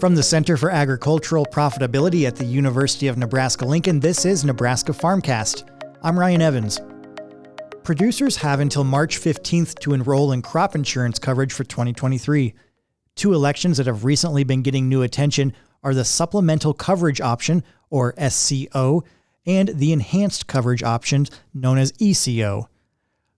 From the Center for Agricultural Profitability at the University of Nebraska-Lincoln, this is Nebraska Farmcast. I'm Ryan Evans. Producers have until March 15th to enroll in crop insurance coverage for 2023. Two elections that have recently been getting new attention are the Supplemental Coverage Option, or SCO, and the Enhanced Coverage Option, known as ECO.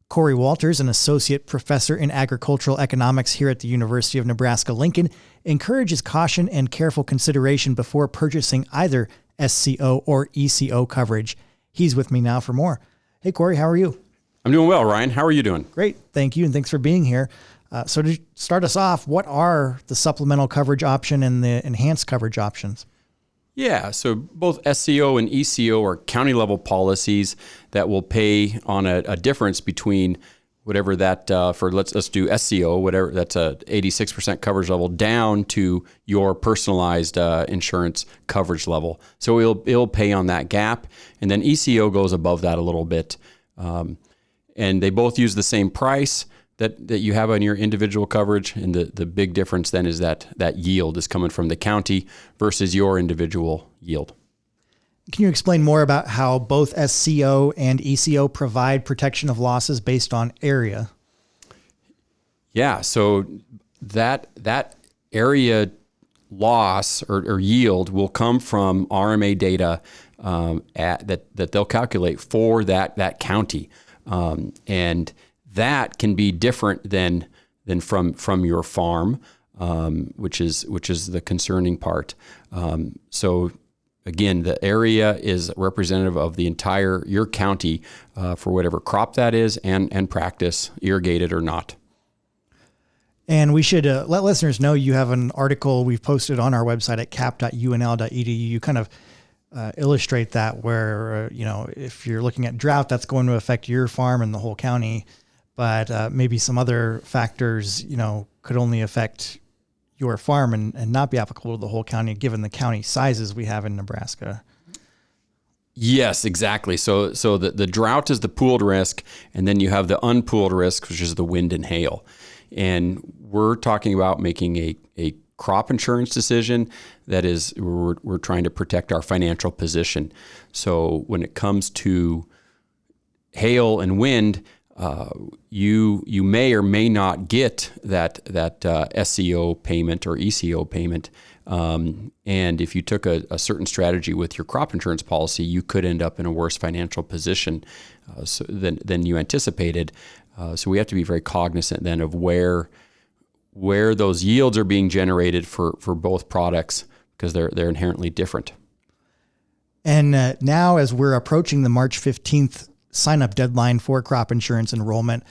Cory Walters, an associate professor in agricultural economics here at the University of Nebraska-Lincoln, encourages caution and careful consideration before purchasing either SCO or ECO coverage. He's with me now for more. Hey, Cory, how are you? I'm doing well, Ryan. How are you doing? Great. Thank you, and thanks for being here. So to start us off, what are the supplemental coverage option and the enhanced coverage options? Yeah, so both SCO and ECO are county level policies that will pay on a difference between whatever that for let's do SCO, whatever that's a 86% coverage level down to your personalized insurance coverage level. So it'll pay on that gap, and then ECO goes above that a little bit, and they both use the same price that you have on your individual coverage, and the big difference then is that yield is coming from the county versus your individual yield. Can you explain more about how both SCO and ECO provide protection of losses based on area? Yeah, so that area loss or yield will come from RMA data that they'll calculate for that county, and that can be different than from your farm, which is the concerning part. So again, the area is representative of the entire your county for whatever crop that is and practice, irrigated or not. And we should let listeners know you have an article we've posted on our website at cap.unl.edu. You kind of illustrate that where if you're looking at drought, that's going to affect your farm and the whole county. But maybe some other factors, could only affect your farm and not be applicable to the whole county, given the county sizes we have in Nebraska. Yes, exactly. So the drought is the pooled risk, and then you have the unpooled risk, which is the wind and hail. And we're talking about making a crop insurance decision that is, we're trying to protect our financial position. So when it comes to hail and wind, you may or may not get that SCO payment or ECO payment, and if you took a certain strategy with your crop insurance policy, you could end up in a worse financial position than you anticipated. So we have to be very cognizant then of where those yields are being generated for both products, because they're inherently different. And now, as we're approaching the March 15th sign-up deadline for crop insurance enrollment,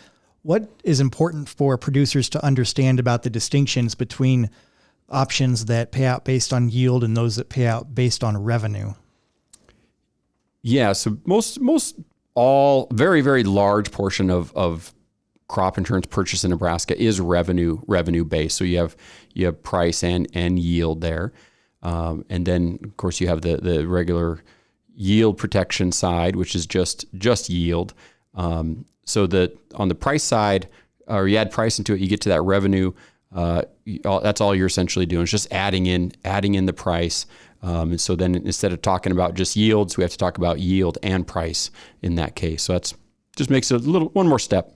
what is important for producers to understand about the distinctions between options that pay out based on yield and those that pay out based on revenue? Yeah, so most all very, very large portion of crop insurance purchase in Nebraska is revenue based. So you have price and yield there, and then of course you have the regular yield protection side, which is just yield. So that on the price side, or you add price into it, you get to that revenue. That's all you're essentially doing. It's just adding in the price. And so then instead of talking about just yields, we have to talk about yield and price in that case. So that's just makes it one more step.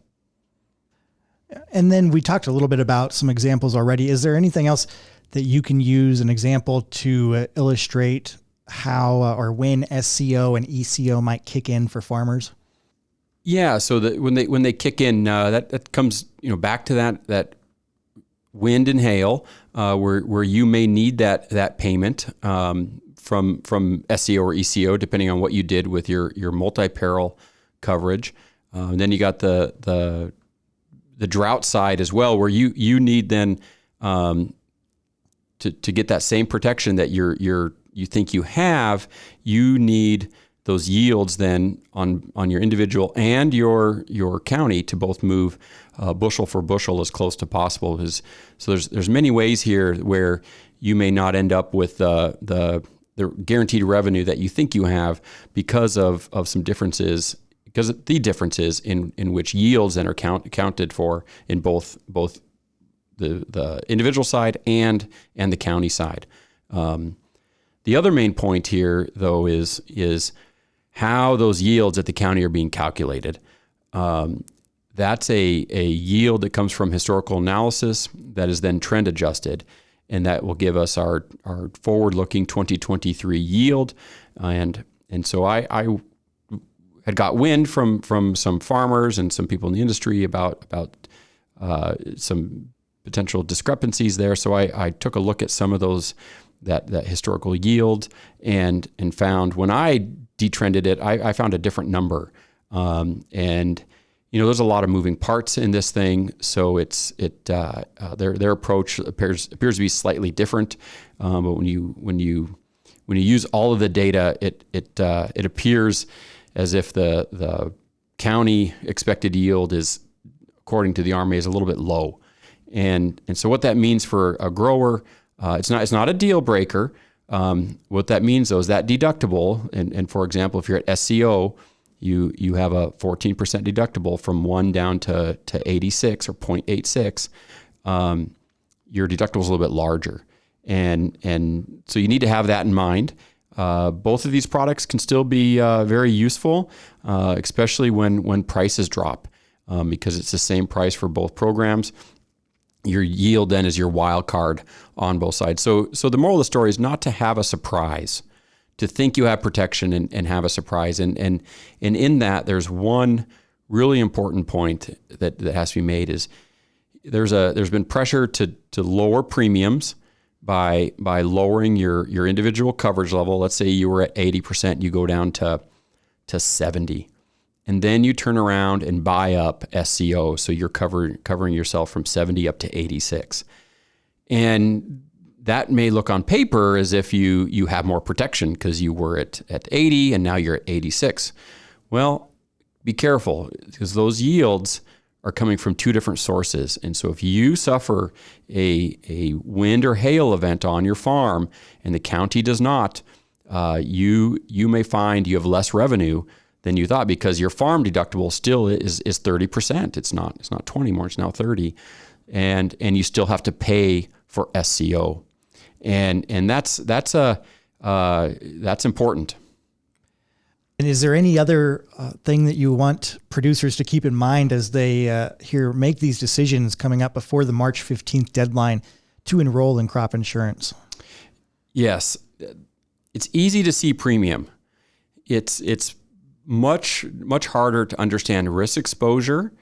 And then we talked a little bit about some examples already. Is there anything else that you can use an example to illustrate how or when SCO and ECO might kick in for farmers? Yeah, so that when they kick in, that comes back to that wind and hail, where you may need that payment from SCO or ECO, depending on what you did with your multi-peril coverage. Then you got the drought side as well, where you need then to get that same protection that you think you have, you need those yields then on your individual and your county to both move bushel for bushel as close to possible. So there's many ways here where you may not end up with the guaranteed revenue that you think you have because of some differences, because of the differences in which yields then are counted for in both the individual side and the county side. The other main point here, though, is how those yields at the county are being calculated. That's a yield that comes from historical analysis that is then trend adjusted, and that will give us our forward-looking 2023 yield. And so I had got wind from some farmers and some people in the industry about some potential discrepancies there. So I took a look at some of those that historical yield and found when I detrended it, I found a different number. And there's a lot of moving parts in this thing, so their approach appears to be slightly different. But when you use all of the data, it appears as if the county expected yield is, according to the RMA, is a little bit low. And so what that means for a grower, it's not a deal breaker. What that means though is that deductible, and for example, if you're at SCO, you have a 14% deductible from 1 down to 86 or 0.86. Your deductible is a little bit larger, and so you need to have that in mind. Both of these products can still be very useful, especially when prices drop, because it's the same price for both programs. Your yield then is your wild card on both sides. So the moral of the story is not to have a surprise, to think you have protection and have a surprise. And in that, there's one really important point that has to be made is there's been pressure to lower premiums by lowering your individual coverage level. Let's say you were at 80%, you go down to 70. And then you turn around and buy up SCO, so you're covering yourself from 70 up to 86. And that may look on paper as if you have more protection because you were at 80 and now you're at 86. Well, be careful, because those yields are coming from two different sources. And so if you suffer a wind or hail event on your farm and the county does not, you may find you have less revenue than you thought, because your farm deductible still is 30%. It's not 20 more, it's now 30. And you still have to pay for SCO. And that's important. And is there any other thing that you want producers to keep in mind as they make these decisions coming up before the March 15th deadline to enroll in crop insurance? Yes. It's easy to see premium. It's much harder to understand risk exposure,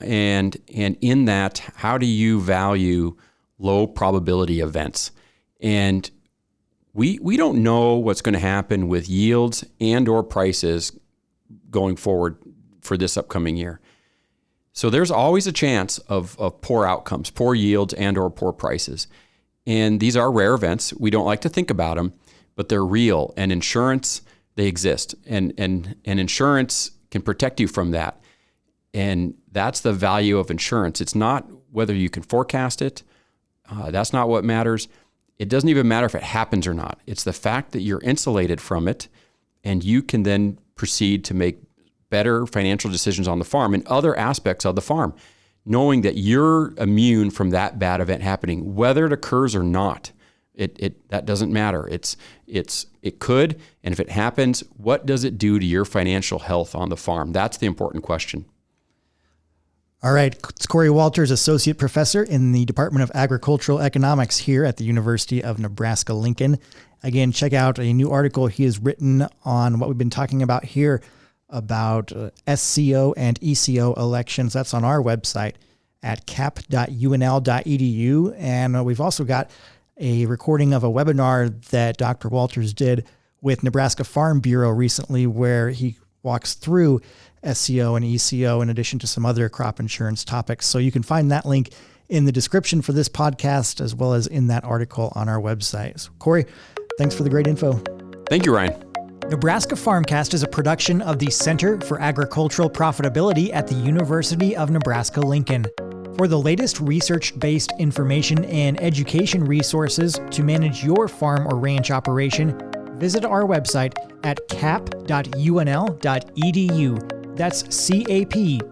and in that, how do you value low probability events? And we don't know what's going to happen with yields and or prices going forward for this upcoming year. So there's always a chance of poor outcomes, poor yields and or poor prices. And these are rare events. We don't like to think about them, but they're real, and insurance, they exist, and insurance can protect you from that. And that's the value of insurance. It's not whether you can forecast it. That's not what matters. It doesn't even matter if it happens or not. It's the fact that you're insulated from it, and you can then proceed to make better financial decisions on the farm and other aspects of the farm, knowing that you're immune from that bad event happening, whether it occurs or not. That doesn't matter. It could, and if it happens, what does it do to your financial health on the farm? That's the important question. All right, it's Cory Walters, Associate Professor in the Department of Agricultural Economics here at the University of Nebraska-Lincoln. Again, check out a new article he has written on what we've been talking about here about SCO and ECO elections. That's on our website at cap.unl.edu. And we've also got a recording of a webinar that Dr. Walters did with Nebraska Farm Bureau recently, where he walks through SCO and ECO in addition to some other crop insurance topics. So you can find that link in the description for this podcast, as well as in that article on our website. So, Cory, thanks for the great info. Thank you, Ryan. Nebraska Farmcast is a production of the Center for Agricultural Profitability at the University of Nebraska-Lincoln. For the latest research-based information and education resources to manage your farm or ranch operation, visit our website at cap.unl.edu. That's cap.unl.edu.